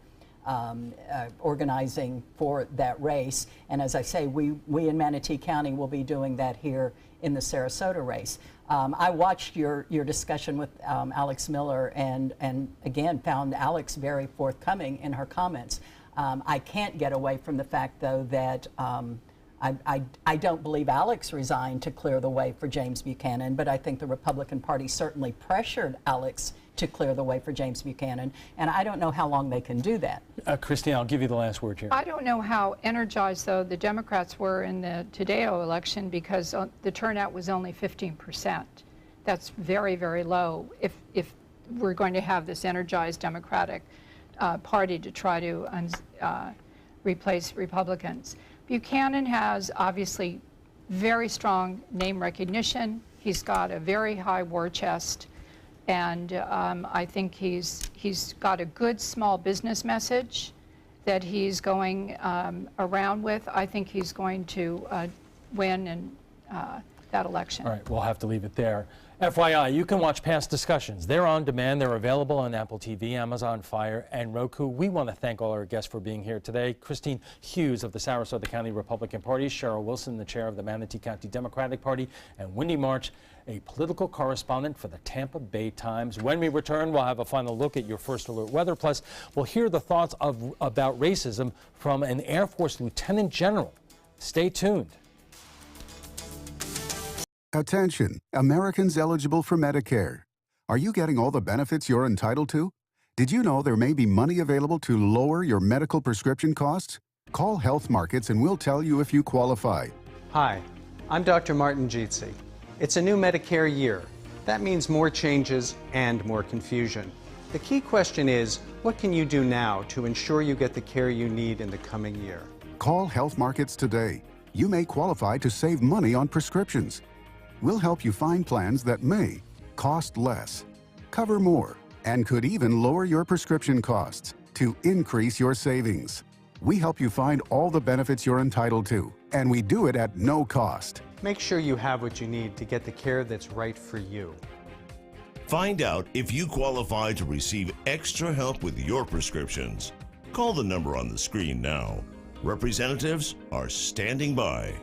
organizing for that race. And as I say, we in Manatee County will be doing that here in the Sarasota race. I watched your discussion with Alex Miller and again found Alex very forthcoming in her comments. I can't get away from the fact, though, that I don't believe Alex resigned to clear the way for James Buchanan, but I think the Republican Party certainly pressured Alex to clear the way for James Buchanan, and I don't know how long they can do that. Christine, I'll give you the last word here. I don't know how energized, though, the Democrats were in the Tadeo election, because the turnout was only 15%. That's very, very low if we're going to have this energized Democratic Party to try to replace Republicans. Buchanan has obviously very strong name recognition. He's got a very high war chest, and I think he's got a good small business message that he's going around with. I think he's going to win in that election. All right, we'll have to leave it there. FYI, you can watch past discussions. They're on demand. They're available on Apple TV, Amazon Fire, and Roku. We want to thank all our guests for being here today. Christine Hughes of the Sarasota County Republican Party, Cheryl Wilson, the chair of the Manatee County Democratic Party, and Wendy March, a political correspondent for the Tampa Bay Times. When we return, we'll have a final look at your First Alert weather. Plus, we'll hear the thoughts about racism from an Air Force Lieutenant General. Stay tuned. Attention, Americans eligible for Medicare. Are you getting all the benefits you're entitled to? Did you know there may be money available to lower your medical prescription costs? Call Health Markets and we'll tell you if you qualify. Hi, I'm Dr. Martin Jeetsi. It's a new Medicare year. That means more changes and more confusion. The key question is, what can you do now to ensure you get the care you need in the coming year? Call Health Markets today. You may qualify to save money on prescriptions. We'll help you find plans that may cost less, cover more, and could even lower your prescription costs to increase your savings. We help you find all the benefits you're entitled to, and we do it at no cost. Make sure you have what you need to get the care that's right for you. Find out if you qualify to receive extra help with your prescriptions. Call the number on the screen now. Representatives are standing by.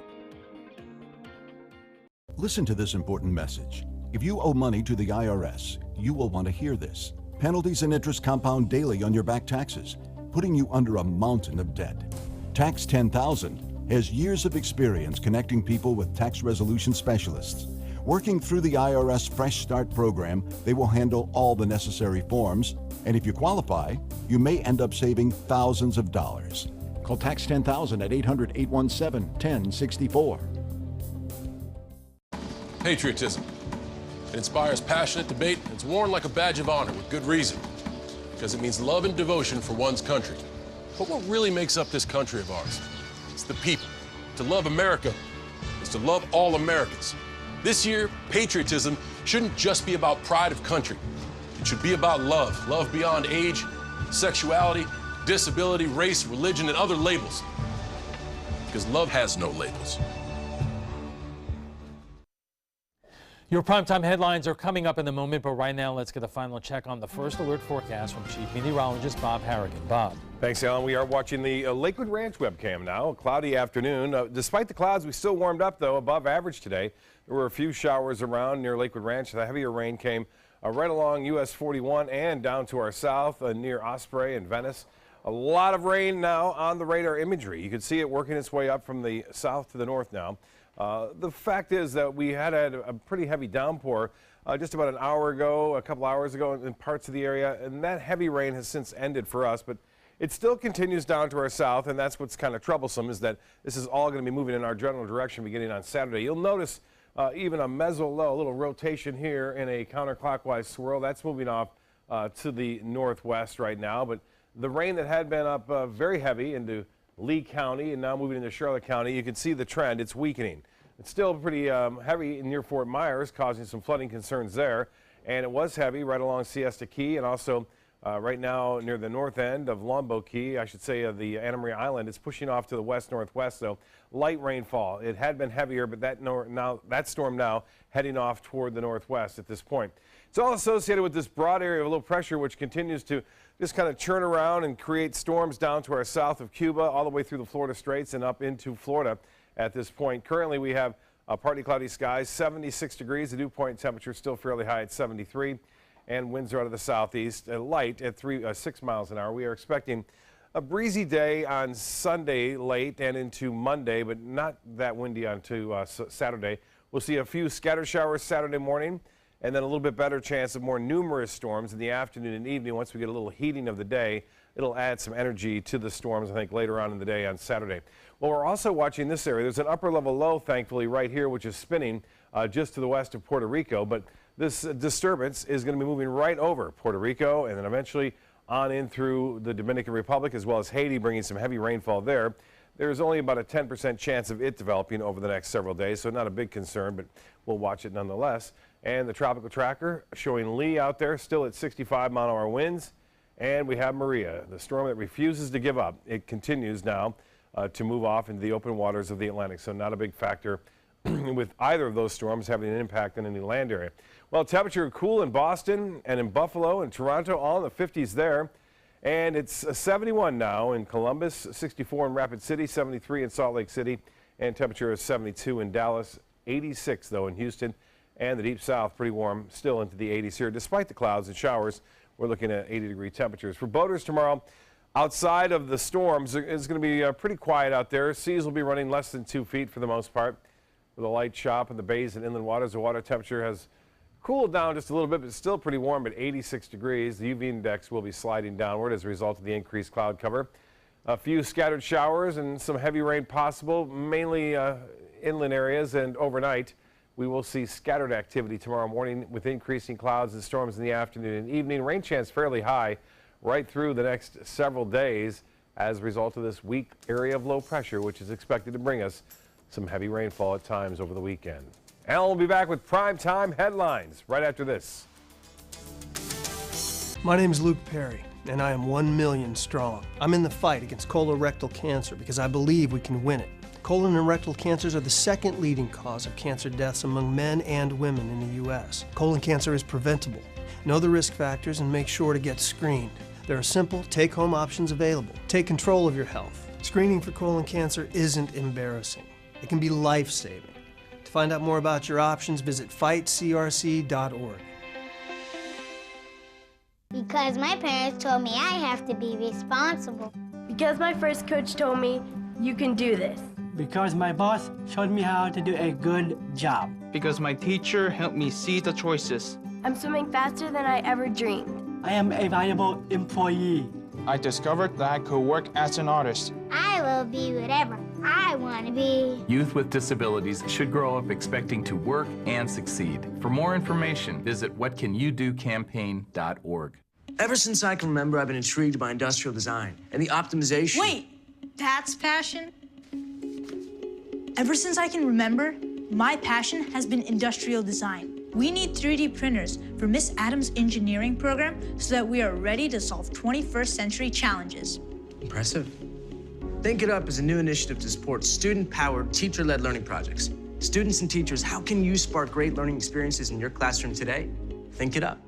Listen to this important message. If you owe money to the IRS, you will want to hear this. Penalties and interest compound daily on your back taxes, putting you under a mountain of debt. Tax 10,000 has years of experience connecting people with tax resolution specialists. Working through the IRS Fresh Start program, they will handle all the necessary forms, and if you qualify, you may end up saving thousands of dollars. Call Tax 10,000 at 800-817-1064. Patriotism. It inspires passionate debate. It's worn like a badge of honor with good reason, because it means love and devotion for one's country. But what really makes up this country of ours? It's the people. To love America is to love all Americans. This year, patriotism shouldn't just be about pride of country. It should be about love. Love beyond age, sexuality, disability, race, religion, and other labels. Because love has no labels. Your primetime headlines are coming up in a moment, but right now let's get a final check on the First Alert forecast from Chief Meteorologist Bob Harrigan. Bob. Thanks, Alan. We are watching the Lakewood Ranch webcam now. A cloudy afternoon. Despite the clouds, we still warmed up, though, above average today. There were a few showers around near Lakewood Ranch. The heavier rain came right along US 41 and down to our south near Osprey and Venice. A lot of rain now on the radar imagery. You can see it working its way up from the south to the north now. The fact is that we had a pretty heavy downpour just about an hour ago, a couple hours ago in parts of the area, and that heavy rain has since ended for us, but it still continues down to our south, and that's what's kind of troublesome, is that this is all going to be moving in our general direction beginning on Saturday. You'll notice even a mezzo-low, a little rotation here in a counterclockwise swirl. That's moving off to the northwest right now, but the rain that had been up very heavy into Lee County and now moving into Charlotte County, you can see the trend. It's weakening. It's still pretty heavy near Fort Myers, causing some flooding concerns there. And it was heavy right along Siesta Key and also right now near the north end of Longboat Key, I should say the Anna Maria Island. It's pushing off to the west-northwest, so light rainfall. It had been heavier, but that storm now heading off toward the northwest at this point. It's all associated with this broad area of low pressure, which continues to just kind of churn around and create storms down to our south of Cuba, all the way through the Florida Straits and up into Florida at this point. Currently, we have partly cloudy skies, 76 degrees. The dew point temperature still fairly high at 73, and winds are out of the southeast, light at 6 miles an hour. We are expecting A breezy day on Sunday late and into Monday, but not that windy onto Saturday. We'll see a few scattered showers Saturday morning, and then a little bit better chance of more numerous storms in the afternoon and evening. Once we get a little heating of the day, it'll add some energy to the storms, I think, later on in the day on Saturday. Well, we're also watching this area. There's an upper level low, thankfully, right here, which is spinning just to the west of Puerto Rico. But this disturbance is going to be moving right over Puerto Rico and then eventually on in through the Dominican Republic as well as Haiti, bringing some heavy rainfall there. There's only about a 10% chance of it developing over the next several days, so not a big concern, but we'll watch it nonetheless. And the tropical tracker showing Lee out there still at 65-mile-an-hour winds. And we have Maria, the storm that refuses to give up. It continues now to move off into the open waters of the Atlantic, so not a big factor with either of those storms having an impact on any land area. Well, temperature cool in Boston and in Buffalo and Toronto, all in the 50s there. And it's 71 now in Columbus, 64 in Rapid City, 73 in Salt Lake City, and temperature is 72 in Dallas, 86 though in Houston, and the Deep South pretty warm, still into the 80s here. Despite the clouds and showers, we're looking at 80-degree temperatures. For boaters tomorrow, outside of the storms, it's going to be pretty quiet out there. Seas will be running less than 2 feet for the most part. With a light chop in the bays and inland waters, the water temperature has cooled down just a little bit, but it's still pretty warm at 86 degrees. The UV index will be sliding downward as a result of the increased cloud cover. A few scattered showers and some heavy rain possible, mainly inland areas, and overnight. We will see scattered activity tomorrow morning with increasing clouds and storms in the afternoon and evening. Rain chance fairly high right through the next several days as a result of this weak area of low pressure, which is expected to bring us some heavy rainfall at times over the weekend. Alan will be back with primetime headlines right after this. My name is Luke Perry, and I am 1 million strong. I'm in the fight against colorectal cancer because I believe we can win it. Colon and rectal cancers are the second leading cause of cancer deaths among men and women in the U.S. Colon cancer is preventable. Know the risk factors and make sure to get screened. There are simple, take-home options available. Take control of your health. Screening for colon cancer isn't embarrassing. It can be life-saving. To find out more about your options, visit fightcrc.org. Because my parents told me I have to be responsible. Because my first coach told me, you can do this. Because my boss showed me how to do a good job. Because my teacher helped me see the choices. I'm swimming faster than I ever dreamed. I am a valuable employee. I discovered that I could work as an artist. I will be whatever I want to be. Youth with disabilities should grow up expecting to work and succeed. For more information, visit whatcanyoudocampaign.org. Ever since I can remember, I've been intrigued by industrial design and the optimization. Wait, that's passion? Ever since I can remember, my passion has been industrial design. We need 3D printers for Miss Adams' engineering program so that we are ready to solve 21st century challenges. Impressive. Think It Up is a new initiative to support student-powered, teacher-led learning projects. Students and teachers, how can you spark great learning experiences in your classroom today? Think It Up.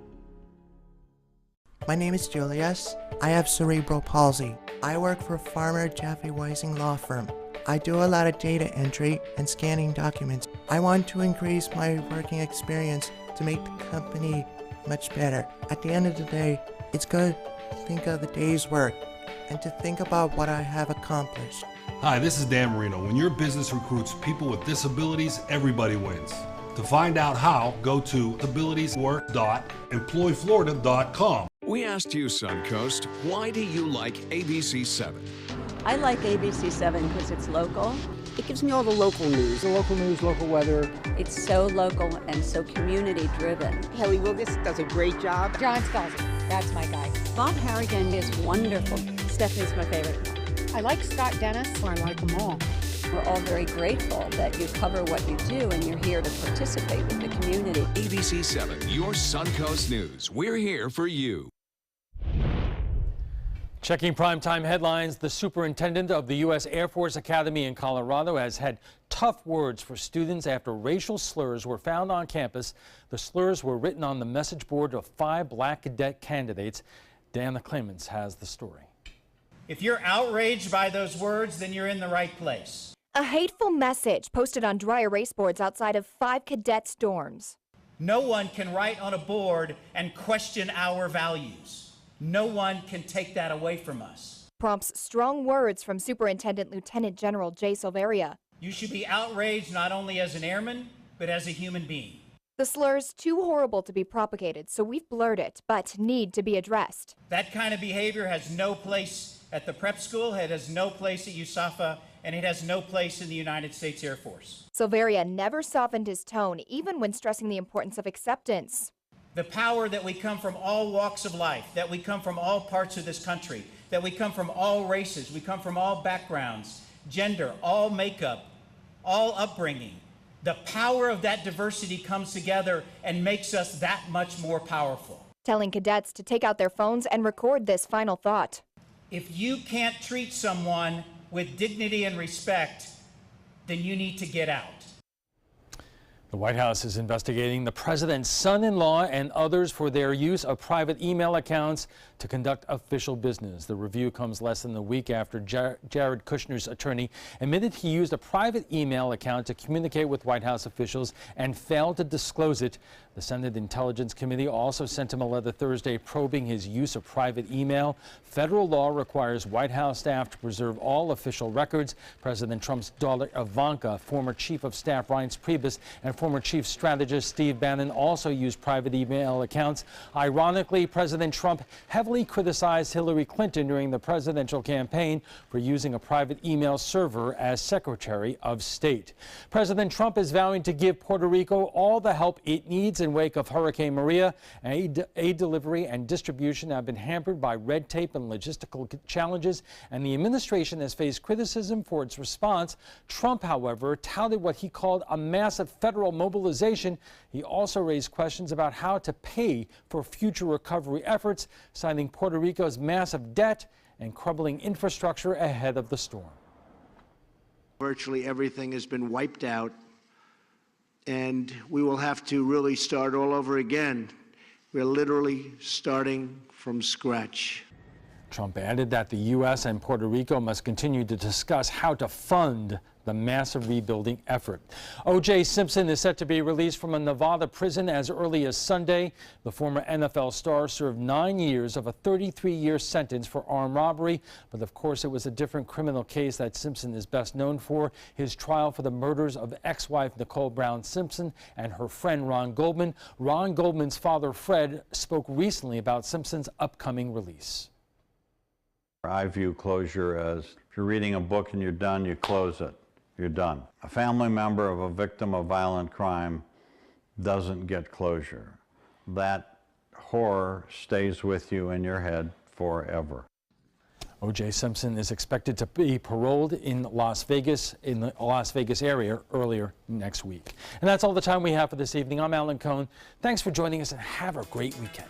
My name is Julius. I have cerebral palsy. I work for Farmer Jeffrey Weising Law Firm. I do a lot of data entry and scanning documents. I want to increase my working experience to make the company much better. At the end of the day, it's good to think of the day's work and to think about what I have accomplished. Hi, this is Dan Marino. When your business recruits people with disabilities, everybody wins. To find out how, go to abilitieswork.employflorida.com. We asked you, Suncoast, why do you like ABC7? I like ABC7 because it's local. It gives me all the local news. The local news, local weather. It's so local and so community-driven. Haley Wilgus does a great job. John Scalzi, that's my guy. Bob Harrigan is wonderful. Stephanie's my favorite. I like Scott Dennis. I like them all. We're all very grateful that you cover what you do and you're here to participate with the community. ABC7, your Suncoast News. We're here for you. Checking primetime headlines, the superintendent of the U.S. Air Force Academy in Colorado has had tough words for students after racial slurs were found on campus. The slurs were written on the message board of 5 black cadet candidates. Dan Clemens has the story. If you're outraged by those words, then you're in the right place. A hateful message posted on dry erase boards outside of 5 cadets' dorms. No one can write on a board and question our values. No one can take that away from us. prompts strong words from Superintendent Lieutenant General Jay Silveria. You should be outraged not only as an airman, but as a human being. The slur's too horrible to be propagated, so we've blurred it, but need to be addressed. That kind of behavior has no place at the prep school, it has no place at USAFA, and it has no place in the United States Air Force. Silveria never softened his tone, even when stressing the importance of acceptance. The power that we come from all walks of life, that we come from all parts of this country, that we come from all races, we come from all backgrounds, gender, all makeup, all upbringing. The power of that diversity comes together and makes us that much more powerful. Telling cadets to take out their phones and record this final thought. If you can't treat someone with dignity and respect, then you need to get out. The White House is investigating the president's son-in-law and others for their use of private email accounts to conduct official business. The review comes less than a week after Jared Kushner's attorney admitted he used a private email account to communicate with White House officials and failed to disclose it. The Senate Intelligence Committee also sent him a letter Thursday probing his use of private email. Federal law requires White House staff to preserve all official records. President Trump's daughter Ivanka, former Chief of Staff Reince Priebus, and former Chief Strategist Steve Bannon also used private email accounts. Ironically, President Trump heavily criticized Hillary Clinton during the presidential campaign for using a private email server as Secretary of State. President Trump is vowing to give Puerto Rico all the help it needs in wake of Hurricane Maria. Aid delivery and distribution have been hampered by red tape and logistical challenges, and the administration has faced criticism for its response. Trump, however, touted what he called a massive federal mobilization. He also raised questions about how to pay for future recovery efforts, citing Puerto Rico's massive debt and crumbling infrastructure ahead of the storm. Virtually everything has been wiped out, and we will have to really start all over again. We're literally starting from scratch. Trump added that the U.S. and Puerto Rico must continue to discuss how to fund the massive rebuilding effort. O.J. Simpson is set to be released from a Nevada prison as early as Sunday. The former NFL star served 9 years of a 33-year sentence for armed robbery, but of course it was a different criminal case that Simpson is best known for, his trial for the murders of ex-wife Nicole Brown Simpson and her friend Ron Goldman. Ron Goldman's father, Fred, spoke recently about Simpson's upcoming release. I view closure as if you're reading a book and you're done, you close it. You're done. A family member of a victim of violent crime doesn't get closure. That horror stays with you in your head forever. O.J. Simpson is expected to be paroled in the Las Vegas area earlier next week. And that's all the time we have for this evening. I'm Alan Cohn. Thanks for joining us and have a great weekend.